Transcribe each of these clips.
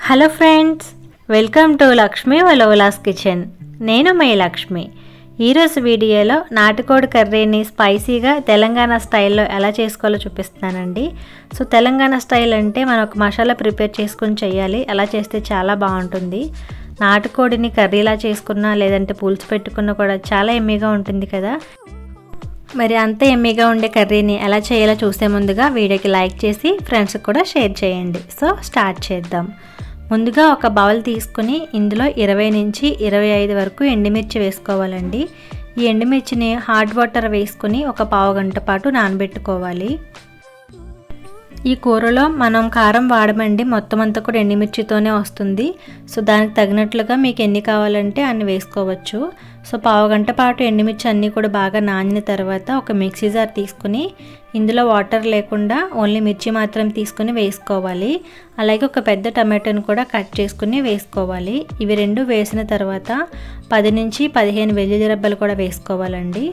Hello friends, welcome to Lakshmi ఒలువులాస్ kitchen. నేను మీ లక్ష్మి. ఈరోజు వీడియోలో నాటుకోడి కర్రీని స్పైసీగా తెలంగాణ స్టైల్లో ఎలా చేసుకోవాలో చూపిస్తానండి. సో తెలంగాణ స్టైల్ అంటే మనం ఒక మసాలా ప్రిపేర్ చేసుకుని చేయాలి. అలా చేస్తే చాలా బాగుంటుంది. నాటుకోడిని కర్రీలా చేసుకున్నా లేదంటే పులుసు పెట్టుకున్నా కూడా చాలా ఎమ్మీగా ఉంటుంది కదా. మరి అంత ఎమ్మీగా ఉండే కర్రీని ఎలా చేయాలో చూసే ముందుగా వీడియోకి లైక్ చేసి ఫ్రెండ్స్కి కూడా షేర్ చేయండి. సో స్టార్ట్ చేద్దాం. ముందుగా ఒక బౌల్ తీసుకుని ఇందులో 20 నుంచి 25 వరకు ఎండుమిర్చి వేసుకోవాలండి. ఈ ఎండుమిర్చిని హాట్ వాటర్ వేసుకుని ఒక పావు గంట పాటు నానబెట్టుకోవాలి. ఈ కూరలో మనం కారం వాడమండి, మొత్తం అంతా కూడా ఎండుమిర్చితోనే వస్తుంది. సో దానికి తగినట్లుగా మీకు ఎన్ని కావాలంటే అన్ని వేసుకోవచ్చు. సో పావు గంట పాటు ఎండుమిర్చి అన్నీ కూడా బాగా నానిన తర్వాత ఒక మిక్సీ జార్ తీసుకుని ఇందులో వాటర్ లేకుండా ఓన్లీ మిర్చి మాత్రం తీసుకుని వేసుకోవాలి. అలాగే ఒక పెద్ద టమాటోని కూడా కట్ చేసుకుని వేసుకోవాలి. ఇవి రెండు వేసిన తర్వాత 10 నుంచి 15 వెల్లుల్లి రెబ్బలు కూడా వేసుకోవాలండి.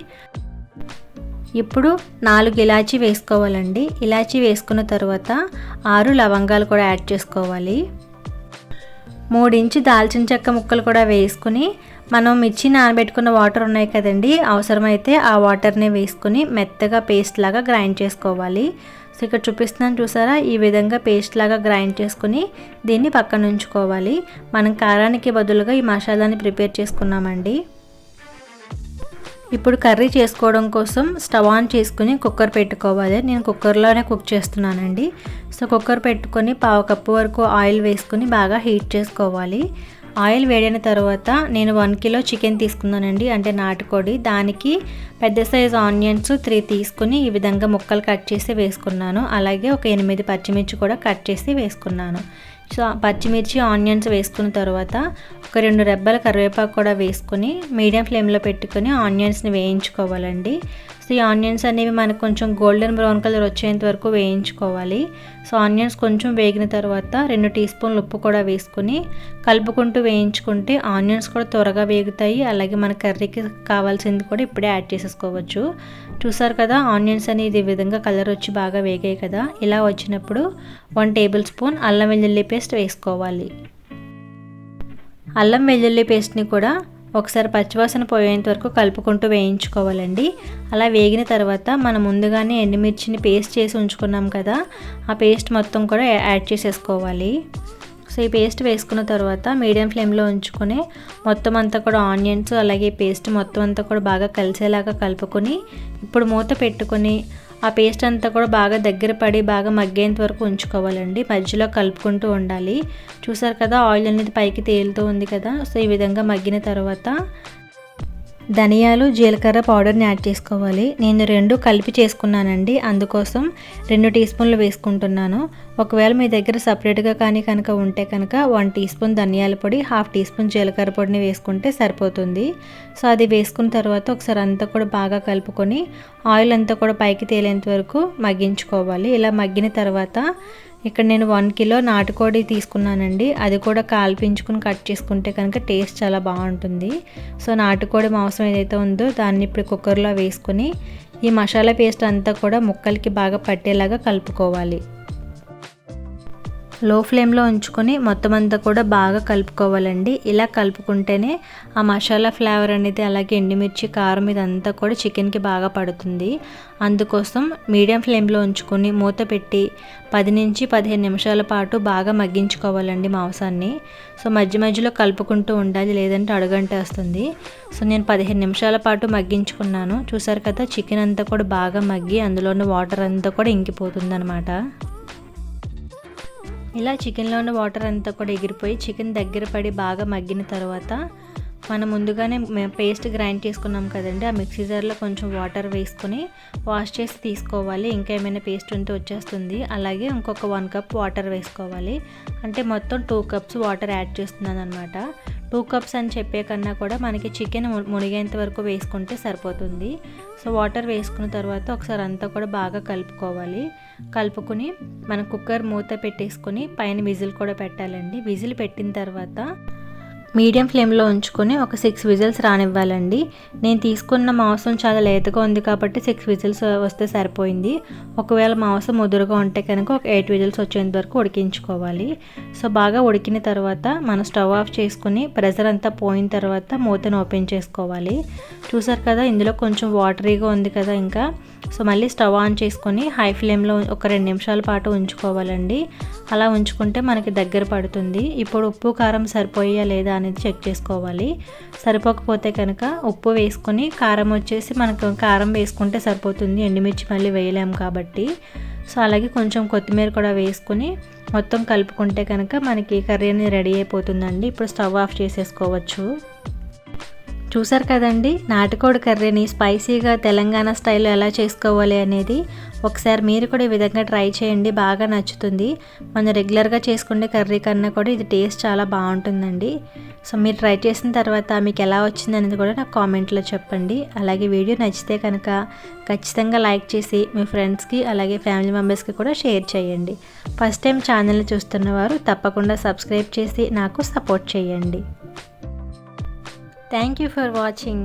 ఇప్పుడు 4 ఇలాచీ వేసుకోవాలండి. ఇలాచీ వేసుకున్న తర్వాత 6 లవంగాలు కూడా యాడ్ చేసుకోవాలి. 3 ఇంచు దాల్చిన చెక్క ముక్కలు కూడా వేసుకుని మనం మిర్చి నానబెట్టుకున్న వాటర్ ఉన్నాయి కదండి, అవసరమైతే ఆ వాటర్ని వేసుకుని మెత్తగా పేస్ట్ లాగా గ్రైండ్ చేసుకోవాలి. సో ఇక్కడ చూపిస్తున్నాను చూసారా, ఈ విధంగా పేస్ట్ లాగా గ్రైండ్ చేసుకుని దీన్ని పక్కన ఉంచుకోవాలి. మనం కారానికి బదులుగా ఈ మసాలాని ప్రిపేర్ చేసుకున్నామండి. ఇప్పుడు కర్రీ చేసుకోవడం కోసం స్టవ్ ఆన్ చేసుకుని కుక్కర్ పెట్టుకోవాలి. నేను కుక్కర్లోనే కుక్ చేస్తున్నానండి. సో కుక్కర్ పెట్టుకొని పావు కప్పు వరకు ఆయిల్ వేసుకుని బాగా హీట్ చేసుకోవాలి. ఆయిల్ వేడిన తర్వాత నేను 1 కిలో చికెన్ తీసుకున్నానండి, అంటే నాటుకోడి. దానికి పెద్ద సైజు ఆనియన్స్ 3 తీసుకుని ఈ విధంగా ముక్కలు కట్ చేసి వేసుకున్నాను. అలాగే ఒక 8 పచ్చిమిర్చి కూడా కట్ చేసి వేసుకున్నాను. సో పచ్చిమిర్చి ఆనియన్స్ వేసుకున్న తర్వాత ఒక 2 రెబ్బల కరివేపాకు కూడా వేసుకొని మీడియం ఫ్లేమ్లో పెట్టుకొని ఆనియన్స్ని వేయించుకోవాలండి. సో ఈ ఆనియన్స్ అనేవి మనకు కొంచెం గోల్డెన్ బ్రౌన్ కలర్ వచ్చేంత వరకు వేయించుకోవాలి. సో ఆనియన్స్ కొంచెం వేగిన తర్వాత 2 టీ స్పూన్లు ఉప్పు కూడా వేసుకొని కలుపుకుంటూ వేయించుకుంటే ఆనియన్స్ కూడా త్వరగా వేగుతాయి. అలాగే మన కర్రీకి కావాల్సింది కూడా ఇప్పుడే యాడ్ చేసేసుకోవచ్చు. చూసారు కదా, ఆనియన్స్ అనేది ఈ విధంగా కలర్ వచ్చి బాగా వేగాయి కదా. ఇలా వచ్చినప్పుడు 1 టేబుల్ స్పూన్ అల్లం వెల్లుల్లి పేస్ట్ వేసుకోవాలి. అల్లం వెల్లుల్లి పేస్ట్ని కూడా ఒకసారి పచ్చివాసన పోయేంత వరకు కలుపుకుంటూ వేయించుకోవాలండి. అలా వేగిన తర్వాత మనం ముందుగానే ఎండుమిర్చిని పేస్ట్ చేసి ఉంచుకున్నాం కదా, ఆ పేస్ట్ మొత్తం కూడా యాడ్ చేసేసుకోవాలి. సో ఈ పేస్ట్ వేసుకున్న తర్వాత మీడియం ఫ్లేమ్లో ఉంచుకొని మొత్తం అంతా కూడా ఆనియన్స్ అలాగే పేస్ట్ మొత్తం అంతా కూడా బాగా కలిసేలాగా కలుపుకొని ఇప్పుడు మూత పెట్టుకొని ఆ పేస్ట్ అంతా కూడా బాగా దగ్గర పడి బాగా మగ్గేంత వరకు ఉంచుకోవాలండి. మధ్యలో కలుపుకుంటూ ఉండాలి. చూసారు కదా, ఆయిల్ అనేది పైకి తేలుతూ ఉంది కదా. సో ఈ విధంగా మగ్గిన తర్వాత ధనియాలు జీలకర్ర పౌడర్ని యాడ్ చేసుకోవాలి. నేను 2 కలిపి చేసుకున్నానండి, అందుకోసం 2 టీ స్పూన్లు వేసుకుంటున్నాను. ఒకవేళ మీ దగ్గర సపరేట్గా కానీ కనుక ఉంటే కనుక 1 టీ స్పూన్ ధనియాల పొడి, 1/2 టీ స్పూన్ జీలకర్ర పొడిని వేసుకుంటే సరిపోతుంది. సో అది వేసుకున్న తర్వాత ఒకసారి అంతా కూడా బాగా కలుపుకొని ఆయిల్ అంతా కూడా పైకి తేలేంత వరకు మగ్గించుకోవాలి. ఇలా మగ్గిన తర్వాత ఇక్కడ నేను 1 కిలో నాటుకోడి తీసుకున్నానండి. అది కూడా కాల్పించుకుని కట్ చేసుకుంటే కనుక టేస్ట్ చాలా బాగుంటుంది. సో నాటుకోడి మాంసం ఏదైతే ఉందో దాన్ని ఇప్పుడు కుక్కర్లో వేసుకొని ఈ మసాలా పేస్ట్ అంతా కూడా ముక్కలకి బాగా పట్టేలాగా కలుపుకోవాలి. లో ఫ్లేమ్లో ఉంచుకొని మొత్తం అంతా కూడా బాగా కలుపుకోవాలండి. ఇలా కలుపుకుంటేనే ఆ మసాలా ఫ్లేవర్ అనేది అలాగే ఎండుమిర్చి కారం ఇదంతా కూడా చికెన్కి బాగా పడుతుంది. అందుకోసం మీడియం ఫ్లేమ్లో ఉంచుకొని మూత పెట్టి 10 నుంచి 15 నిమిషాల పాటు బాగా మగ్గించుకోవాలండి మాంసాన్ని. సో మధ్య మధ్యలో కలుపుకుంటూ ఉండాలి, లేదంటే అడుగంటేస్తుంది. సో నేను 15 నిమిషాల పాటు మగ్గించుకున్నాను. చూసారు కదా, చికెన్ అంతా కూడా బాగా మగ్గి అందులో ఉన్న వాటర్ అంతా కూడా ఇంకిపోతుంది అనమాట. ఇలా చికెన్లో ఉన్న వాటర్ అంతా కూడా ఎగిరిపోయి చికెన్ దగ్గర పడి బాగా మగ్గిన తర్వాత మనం ముందుగానే పేస్ట్ గ్రైండ్ చేసుకున్నాం కదండి, ఆ మిక్సీ జార్లో కొంచెం వాటర్ వేసుకొని వాష్ చేసి తీసుకోవాలి. ఇంకా ఏమైనా పేస్ట్ ఉంటే వచ్చేస్తుంది. అలాగే ఇంకొక 1 కప్ వాటర్ వేసుకోవాలి. అంటే మొత్తం 2 కప్స్ వాటర్ యాడ్ చేస్తున్నాను అనమాట. 2 కప్స్ అని చెప్పే కన్నా కూడా మనకి చికెన్ మునిగేంత వరకు వేసుకుంటే సరిపోతుంది. సో వాటర్ వేసుకున్న తర్వాత ఒకసారి అంతా కూడా బాగా కలుపుకోవాలి. కలుపుకొని మనం కుక్కర్ మూత పెట్టేసుకొని పైన విజిల్ కూడా పెట్టాలండి. విజిల్ పెట్టిన తర్వాత మీడియం ఫ్లేమ్లో ఉంచుకొని ఒక 6 విజిల్స్ రానివ్వాలండి. నేను తీసుకున్న మాంసం చాలా లేతగా ఉంది కాబట్టి 6 విజిల్స్ వస్తే సరిపోయింది. ఒకవేళ మాంసం ముదురుగా ఉంటే కనుక ఒక 8 విజిల్స్ వచ్చేంత వరకు ఉడికించుకోవాలి. సో బాగా ఉడికిన తర్వాత మనం స్టవ్ ఆఫ్ చేసుకుని ప్రెషర్ అంతా పోయిన తర్వాత మూతను ఓపెన్ చేసుకోవాలి. చూసారు కదా, ఇందులో కొంచెం వాటరీగా ఉంది కదా ఇంకా. సో మళ్ళీ స్టవ్ ఆన్ చేసుకొని హై ఫ్లేమ్లో ఒక 2 నిమిషాల పాటు ఉంచుకోవాలండి. అలా ఉంచుకుంటే మనకి దగ్గర పడుతుంది. ఇప్పుడు ఉప్పు కారం సరిపోయా లేదా అనేది చెక్ చేసుకోవాలి. సరిపోకపోతే కనుక ఉప్పు వేసుకొని, కారం వచ్చేసి మనకు కారం వేసుకుంటే సరిపోతుంది, ఎండుమిర్చి మళ్ళీ వేయలేము కాబట్టి. సో అలాగే కొంచెం కొత్తిమీర కూడా వేసుకొని మొత్తం కలుపుకుంటే కనుక మనకి కర్రీ అనేది రెడీ అయిపోతుందండి. ఇప్పుడు స్టవ్ ఆఫ్ చేసేసుకోవచ్చు. చూసారు కదండి, నాటుకోడి కర్రీని స్పైసీగా తెలంగాణ స్టైల్లో ఎలా చేసుకోవాలి అనేది. ఒకసారి మీరు కూడా ఈ విధంగా ట్రై చేయండి, బాగా నచ్చుతుంది. మనం రెగ్యులర్గా చేసుకునే కర్రీ కన్నా కూడా ఇది టేస్ట్ చాలా బాగుంటుందండి. సో మీరు ట్రై చేసిన తర్వాత మీకు ఎలా వచ్చింది అనేది కూడా నాకు కామెంట్లో చెప్పండి. అలాగే వీడియో నచ్చితే కనుక ఖచ్చితంగా లైక్ చేసి మీ ఫ్రెండ్స్కి అలాగే ఫ్యామిలీ మెంబర్స్కి కూడా షేర్ చేయండి. ఫస్ట్ టైం ఛానల్ని చూస్తున్నవారు తప్పకుండా సబ్స్క్రైబ్ చేసి నాకు సపోర్ట్ చేయండి. Thank you for watching.